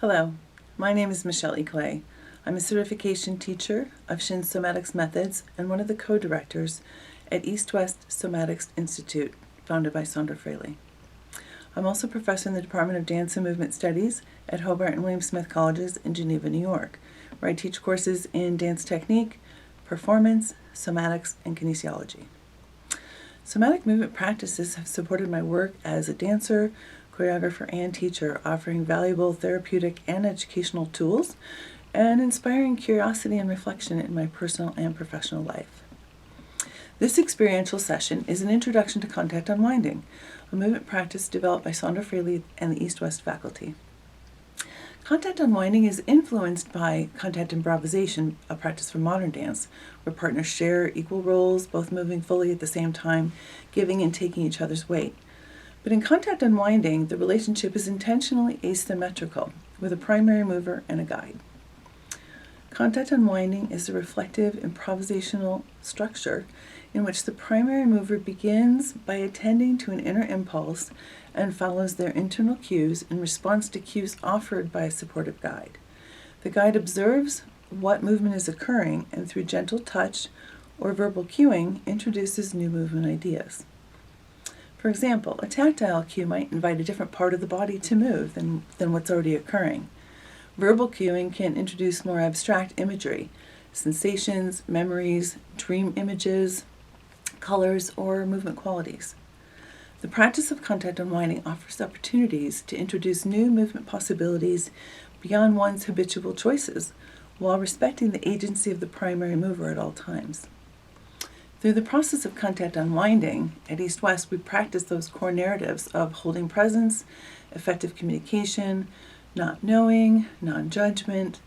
Hello, my name is Michelle Iklé. I'm a certification teacher of Shin Somatics Methods and one of the co-directors at Eastwest Somatics Institute, founded by Sondra Fraleigh. I'm also a professor in the Department of Dance and Movement Studies at Hobart and William Smith Colleges in Geneva, New York, where I teach courses in dance technique, performance, somatics, and kinesiology. Somatic movement practices have supported my work as a dancer, choreographer, and teacher, offering valuable therapeutic and educational tools and inspiring curiosity and reflection in my personal and professional life. This experiential session is an introduction to Contact Unwinding, a movement practice developed by Sondra Fraleigh and the East-West faculty. Contact Unwinding is influenced by contact improvisation, a practice from modern dance, where partners share equal roles, both moving fully at the same time, giving and taking each other's weight. But in Contact Unwinding, the relationship is intentionally asymmetrical, with a primary mover and a guide. Contact Unwinding is a reflective improvisational structure in which the primary mover begins by attending to an inner impulse and follows their internal cues in response to cues offered by a supportive guide. The guide observes what movement is occurring and through gentle touch or verbal cueing introduces new movement ideas. For example, a tactile cue might invite a different part of the body to move than what's already occurring. Verbal cueing can introduce more abstract imagery, sensations, memories, dream images, colors, or movement qualities. The practice of contact unwinding offers opportunities to introduce new movement possibilities beyond one's habitual choices, while respecting the agency of the primary mover at all times. Through the process of contact unwinding, at East-West we practice those core narratives of holding presence, effective communication, not knowing, non-judgment,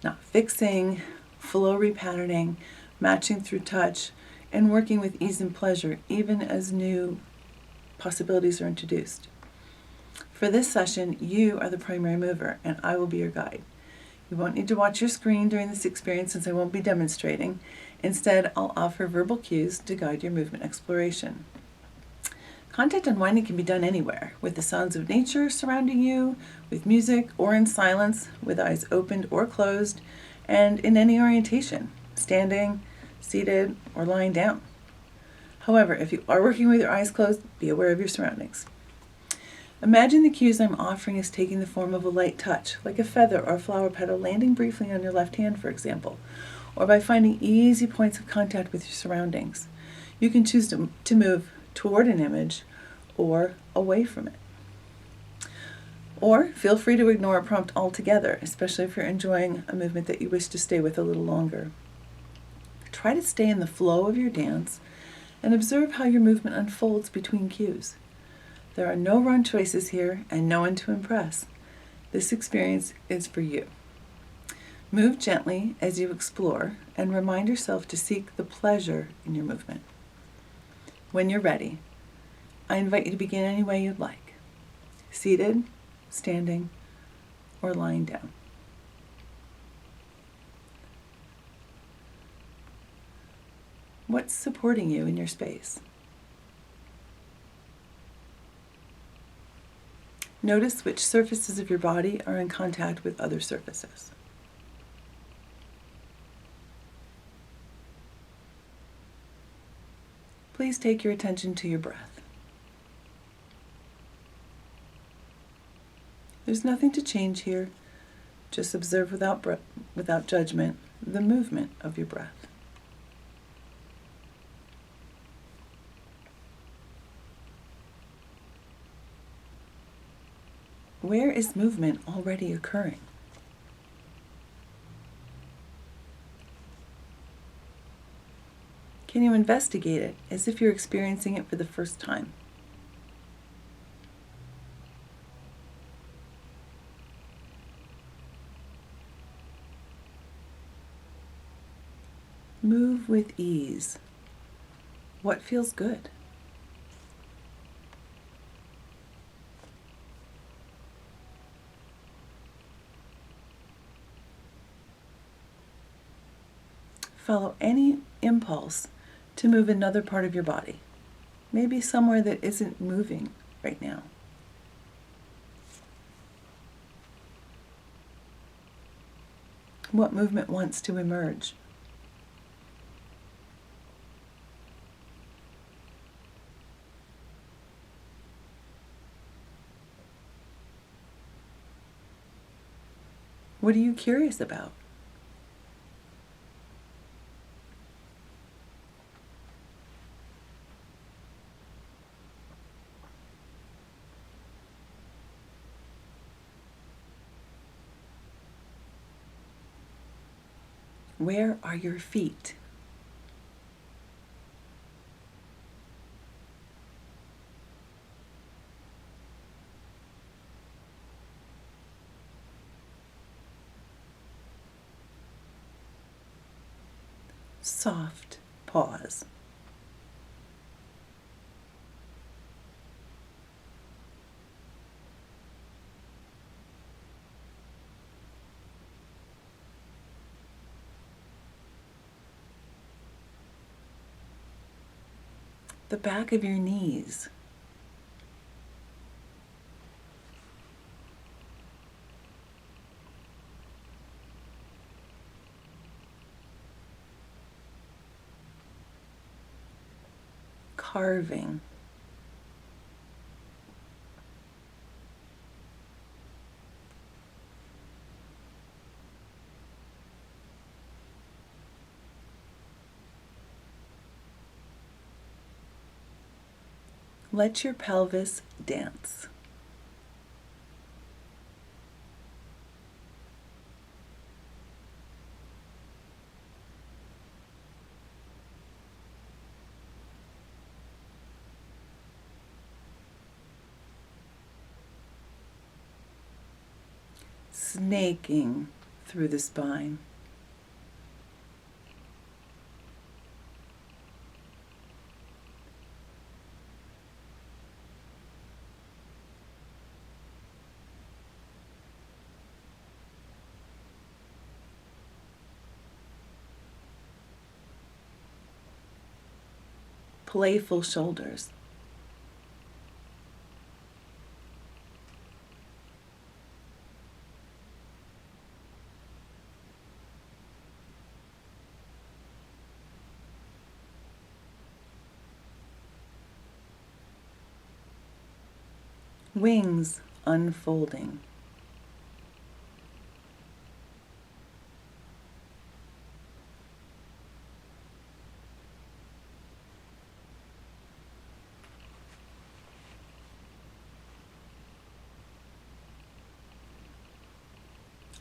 not fixing, flow repatterning, matching through touch, and working with ease and pleasure even as new possibilities are introduced. For this session, you are the primary mover and I will be your guide. You won't need to watch your screen during this experience since I won't be demonstrating. Instead, I'll offer verbal cues to guide your movement exploration. Contact unwinding can be done anywhere, with the sounds of nature surrounding you, with music, or in silence, with eyes opened or closed, and in any orientation, standing, seated, or lying down. However, if you are working with your eyes closed, be aware of your surroundings. Imagine the cues I'm offering is taking the form of a light touch, like a feather or a flower petal landing briefly on your left hand, for example, or by finding easy points of contact with your surroundings. You can choose to move toward an image or away from it. Or feel free to ignore a prompt altogether, especially if you're enjoying a movement that you wish to stay with a little longer. Try to stay in the flow of your dance and observe how your movement unfolds between cues. There are no wrong choices here and no one to impress. This experience is for you. Move gently as you explore and remind yourself to seek the pleasure in your movement. When you're ready, I invite you to begin any way you'd like, seated, standing, or lying down. What's supporting you in your space? Notice which surfaces of your body are in contact with other surfaces. Please take your attention to your breath. There's nothing to change here. Just observe without judgment the movement of your breath. Where is movement already occurring? Can you investigate it as if you're experiencing it for the first time? Move with ease. What feels good? Follow any impulse to move another part of your body, maybe somewhere that isn't moving right now. What movement wants to emerge? What are you curious about? Where are your feet? Soft pause. The back of your knees. Carving. Let your pelvis dance. Snaking through the spine. Playful shoulders. Wings unfolding.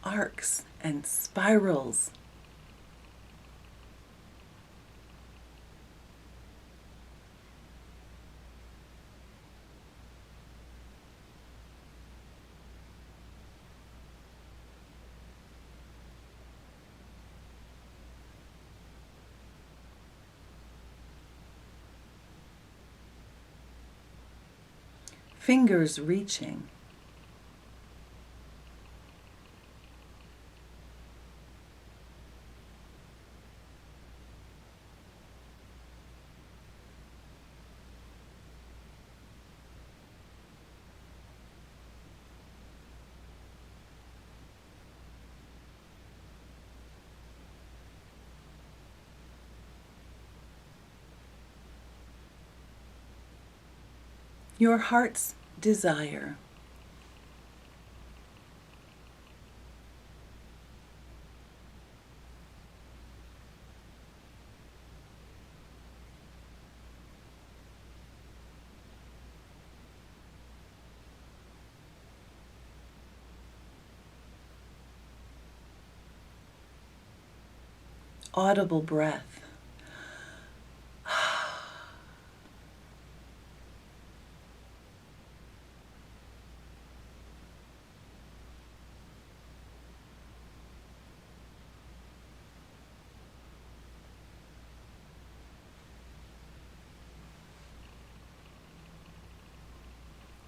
Arcs and spirals. Fingers reaching. Your heart's desire. Audible breath.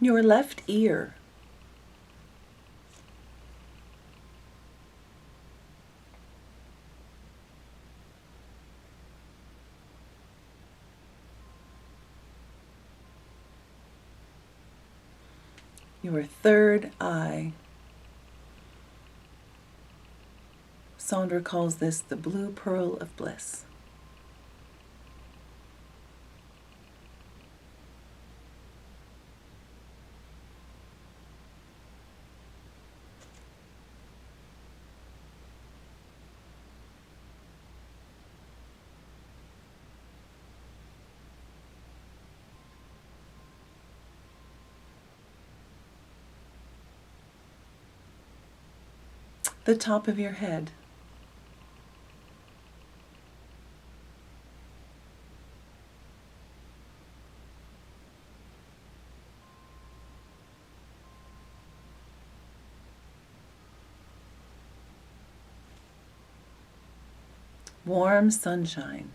Your left ear. Your third eye. Sondra calls this the blue pearl of bliss. The top of your head. Warm sunshine.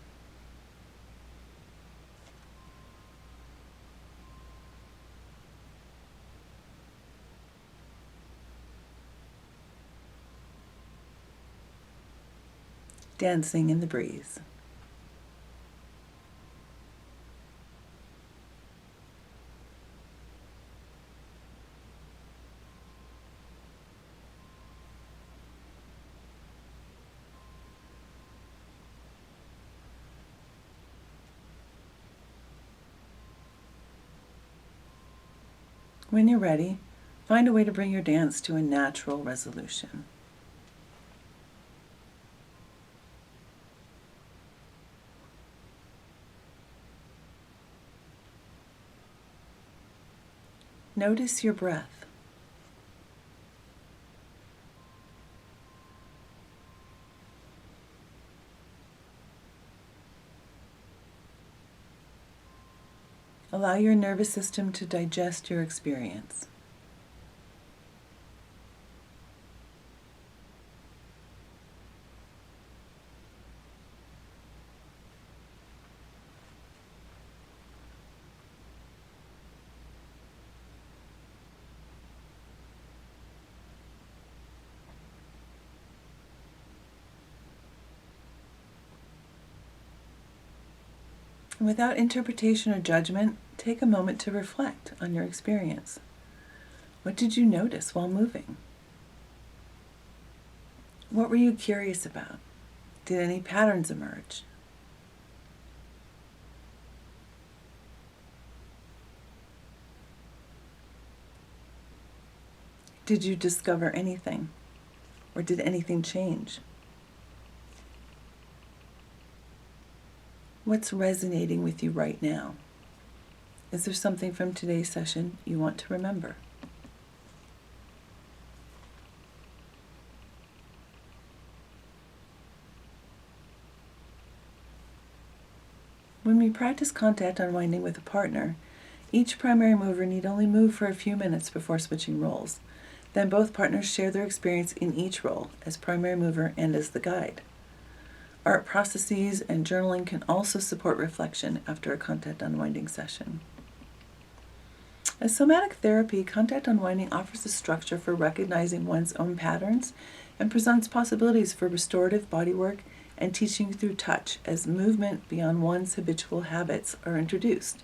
Dancing in the breeze. When you're ready, find a way to bring your dance to a natural resolution. Notice your breath. Allow your nervous system to digest your experience. Without interpretation or judgment, take a moment to reflect on your experience. What did you notice while moving? What were you curious about? Did any patterns emerge? Did you discover anything? Or did anything change? What's resonating with you right now? Is there something from today's session you want to remember? When we practice contact unwinding with a partner, each primary mover need only move for a few minutes before switching roles. Then both partners share their experience in each role, as primary mover and as the guide. Art processes and journaling can also support reflection after a contact unwinding session. As somatic therapy, contact unwinding offers a structure for recognizing one's own patterns and presents possibilities for restorative bodywork and teaching through touch as movement beyond one's habitual habits are introduced.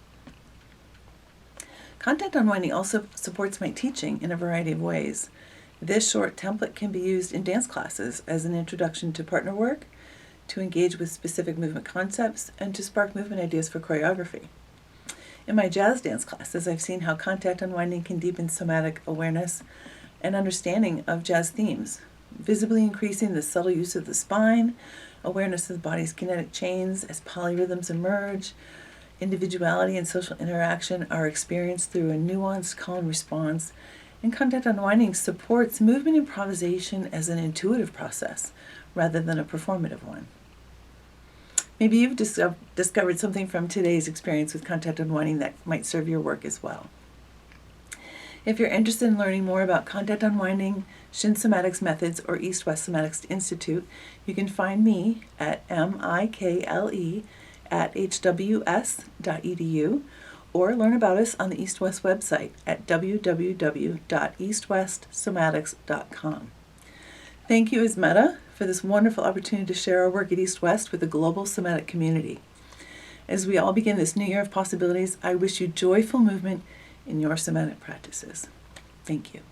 Contact unwinding also supports my teaching in a variety of ways. This short template can be used in dance classes as an introduction to partner work, to engage with specific movement concepts, and to spark movement ideas for choreography. In my jazz dance classes, I've seen how contact unwinding can deepen somatic awareness and understanding of jazz themes, visibly increasing the subtle use of the spine, awareness of the body's kinetic chains as polyrhythms emerge. Individuality and social interaction are experienced through a nuanced call and response, and contact unwinding supports movement improvisation as an intuitive process rather than a performative one. Maybe you've discovered something from today's experience with contact unwinding that might serve your work as well. If you're interested in learning more about contact unwinding, Shin Somatics Methods, or Eastwest Somatics Institute, you can find me at mikle@hws.edu, or learn about us on the East West website at www.eastwestsomatics.com. Thank you, Ismeta, for this wonderful opportunity to share our work at East West with the global somatic community. As we all begin this new year of possibilities, I wish you joyful movement in your somatic practices. Thank you.